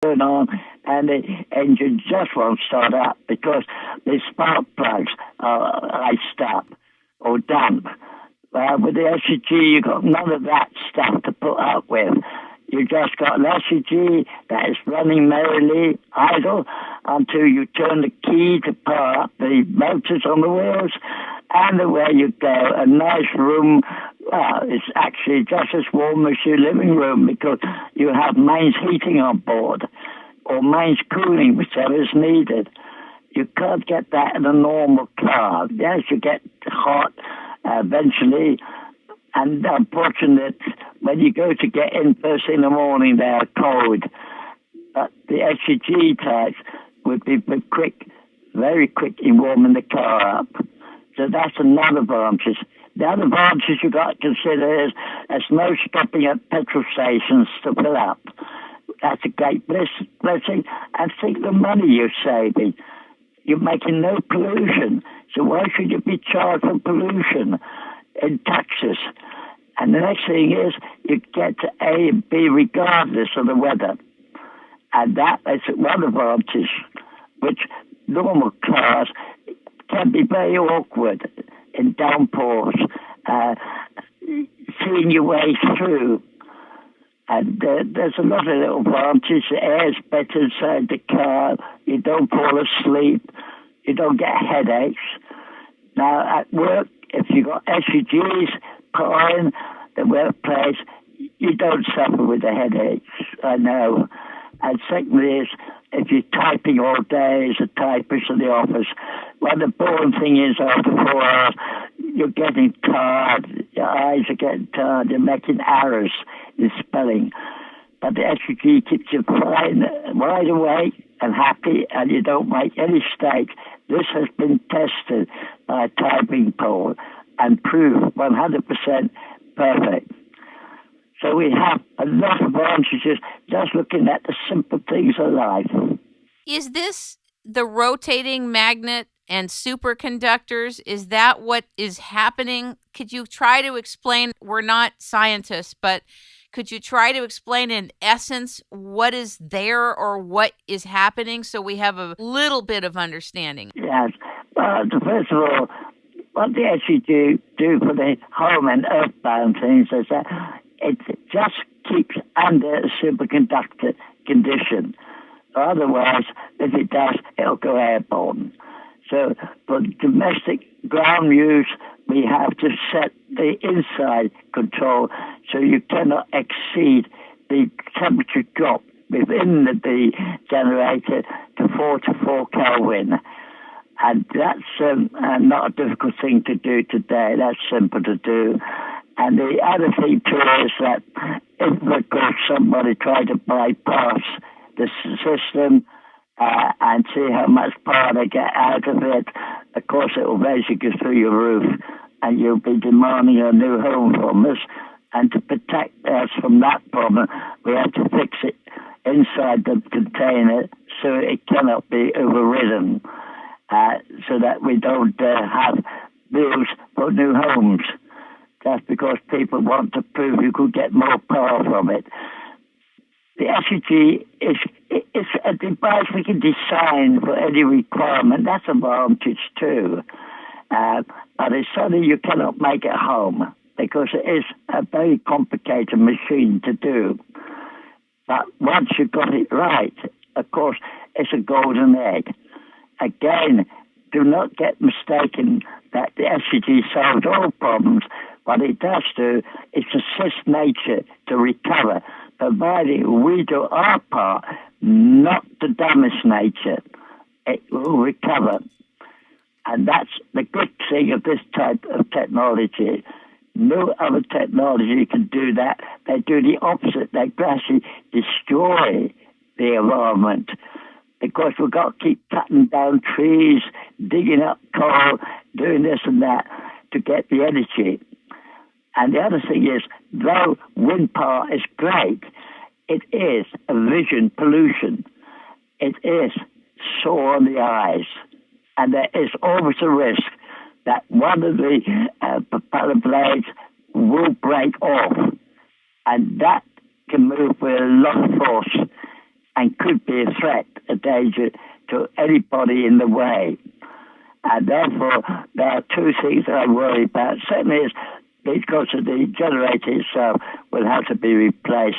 turn on and the engine just won't start up because the spark plugs are iced up or damp. With the SUG, you've got none of that stuff to put up with. You just got an SUG that is running merrily, idle, until you turn the key to power up the motors on the wheels, and away you go. A nice room. It's actually just as warm as your living room because you have mains heating on board, or mains cooling, whichever is needed. You can't get that in a normal car. Yes, you get hot eventually, and unfortunate when you go to get in first in the morning, they are cold. But the SUG types would be quick, very quick in warming the car up. So that's another advantage. The other advantage you've got to consider is there's no stopping at petrol stations to fill up. That's a great blessing. And think the money you're saving. You're making no pollution. So why should you be charged for pollution in taxes? And the next thing is you get to A and B regardless of the weather. And that is one advantage, which normal cars can be very awkward in downpours, seeing your way through. And there's a lot of little advantages. The air's better inside the car. You don't fall asleep. You don't get headaches. Now, at work, if you've got SUGs put in the workplace, you don't suffer with the headaches, I know. And secondly is, if you're typing all day as a typist in the office, well, the boring thing is after 4 hours, you're getting tired. Your eyes are getting tired. You're making errors in spelling. But the SUG keeps you fine, wide awake and happy, and you don't make any mistakes. This has been tested by a typing poll and proved 100% perfect. So we have a lot of advantages just looking at the simple things of life. Is this the rotating magnet and superconductors? Is that what is happening? Could you try to explain? We're not scientists, but could you try to explain in essence what is there or what is happening so we have a little bit of understanding? Yes. First of all, what the SUG do for the home and earthbound things is that it just keeps under a superconductor condition. Otherwise, if it does, it'll go airborne. So for domestic ground use, we have to set the inside control so you cannot exceed the temperature drop within the generator to 44 Kelvin. And that's not a difficult thing to do today. That's simple to do. And the other thing, too, is that if, of course, somebody tried to bypass the system and see how much power they get out of it, of course, it will basically go through your roof, and you'll be demanding a new home from us. And to protect us from that problem, we have to fix it inside the container so it cannot be overridden, so that we don't have bills for new homes. That's because people want to prove you could get more power from it. The SUG is a device we can design for any requirement. That's an advantage too. But it's something you cannot make at home because it is a very complicated machine to do. But once you've got it right, of course, it's a golden egg. Again, do not get mistaken that the SUG solves all problems. What it does do is assist nature to recover, providing we do our part not to damage nature. It will recover. And that's the good thing of this type of technology. No other technology can do that. They do the opposite. They gradually destroy the environment because we've got to keep cutting down trees, digging up coal, doing this and that to get the energy. And the other thing is, though wind power is great, it is a vision pollution. It is sore on the eyes. And there is always a risk that one of the propeller blades will break off. And that can move with a lot of force. and could be a threat, a danger to anybody in the way. And therefore, there are two things that I worry about. Certainly is because of the generator itself will have to be replaced,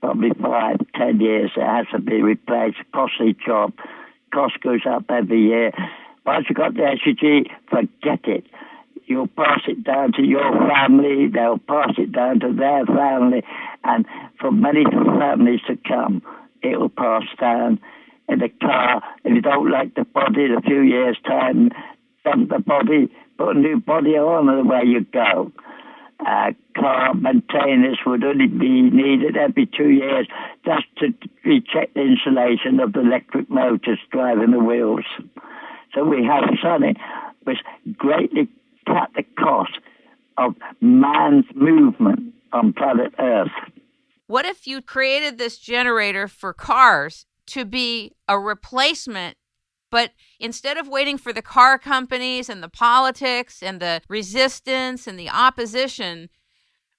probably 5, 10 years. It has to be replaced. Costly job. Cost goes up every year. Once you've got the SUG, forget it. You'll pass it down to your family, they'll pass it down to their family, and for many families to come, it will pass down. In the car, if you don't like the body in a few years' time, dump the body, put a new body on, and away you go. Car maintenance would only be needed every 2 years just to recheck the insulation of the electric motors driving the wheels. So we have something which greatly cut the cost of man's movement on planet Earth. What if you created this generator for cars to be a replacement, but instead of waiting for the car companies and the politics and the resistance and the opposition,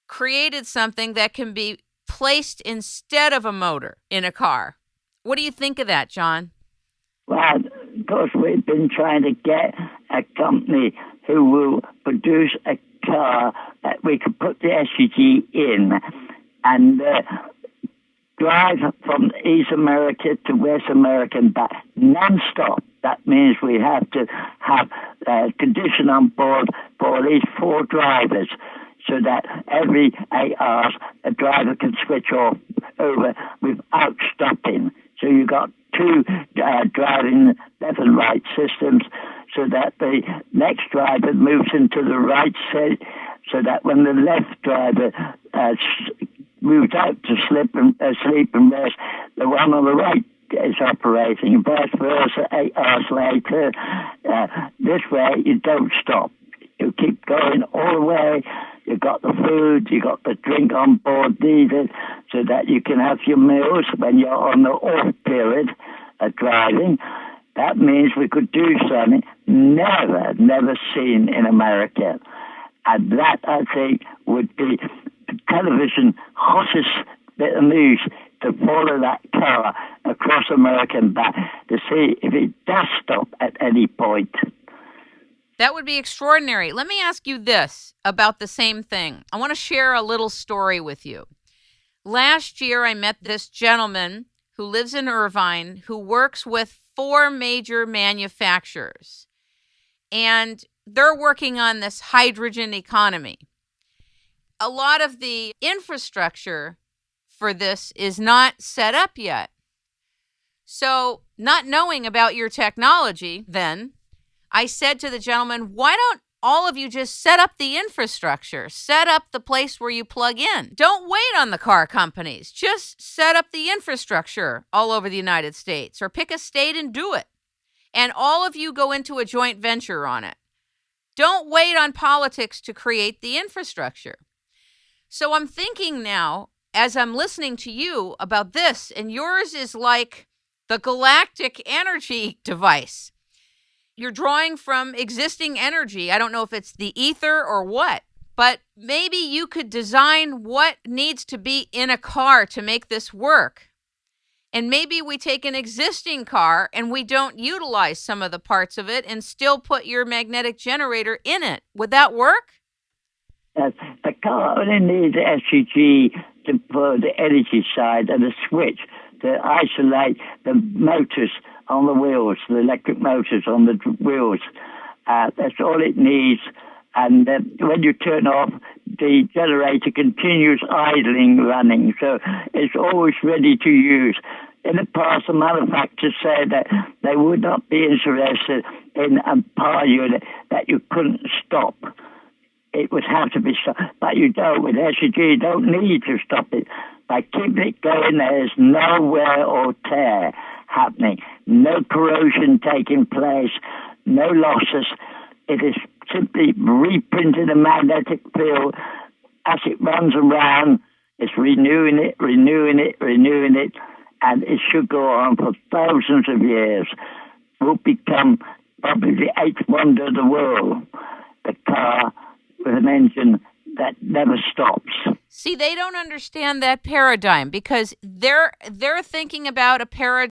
created something that can be placed instead of a motor in a car? What do you think of that, John? Well, of course, we've been trying to get a company who will produce a car that we could put the SUG in and drive from East America to West America and back non-stop. That means we have to have a condition on board for at least 4 drivers so that every 8 hours a driver can switch off over without stopping. So you've got 2 driving left and right systems so that the next driver moves into the right seat so that when the left driver moves out to sleep and rest, the one on the right is operating, vice versa 8 hours later. This way you don't stop. You keep going all the way. You've got the food, you've got the drink on board needed so that you can have your meals when you're on the off period of driving. That means we could do something never seen in America. And that, I think, would be television hottest bit of news to follow that car across America and back to see if it does stop at any point. That would be extraordinary. Let me ask you this about the same thing. I want to share a little story with you. Last year, I met this gentleman who lives in Irvine who works with 4 major manufacturers. And they're working on this hydrogen economy. A lot of the infrastructure for this is not set up yet. So, not knowing about your technology then, I said to the gentleman, why don't all of you just set up the infrastructure, set up the place where you plug in? Don't wait on the car companies. Just set up the infrastructure all over the United States or pick a state and do it. And all of you go into a joint venture on it. Don't wait on politics to create the infrastructure. So I'm thinking now, as I'm listening to you about this, and yours is like the galactic energy device. You're drawing from existing energy. I don't know if it's the ether or what, but maybe you could design what needs to be in a car to make this work. And maybe we take an existing car and we don't utilize some of the parts of it and still put your magnetic generator in it. Would that work? Yes. The car only needs an SUG for the energy side and a switch to isolate the motors on the wheels, the electric motors on the wheels. That's all it needs. And when you turn off, the generator continues idling, running. So it's always ready to use. In the past, the manufacturers said that they would not be interested in a power unit that you couldn't stop. It would have to be stopped. But you don't. With SUG, you don't need to stop it. By keeping it going, there is no wear or tear happening, no corrosion taking place, no losses. It is simply reprinting the magnetic field as it runs around. It's renewing it, and it should go on for thousands of years. Will become probably the 8th wonder of the world, the car with an engine that never stops. See, they don't understand that paradigm because they're thinking about a paradigm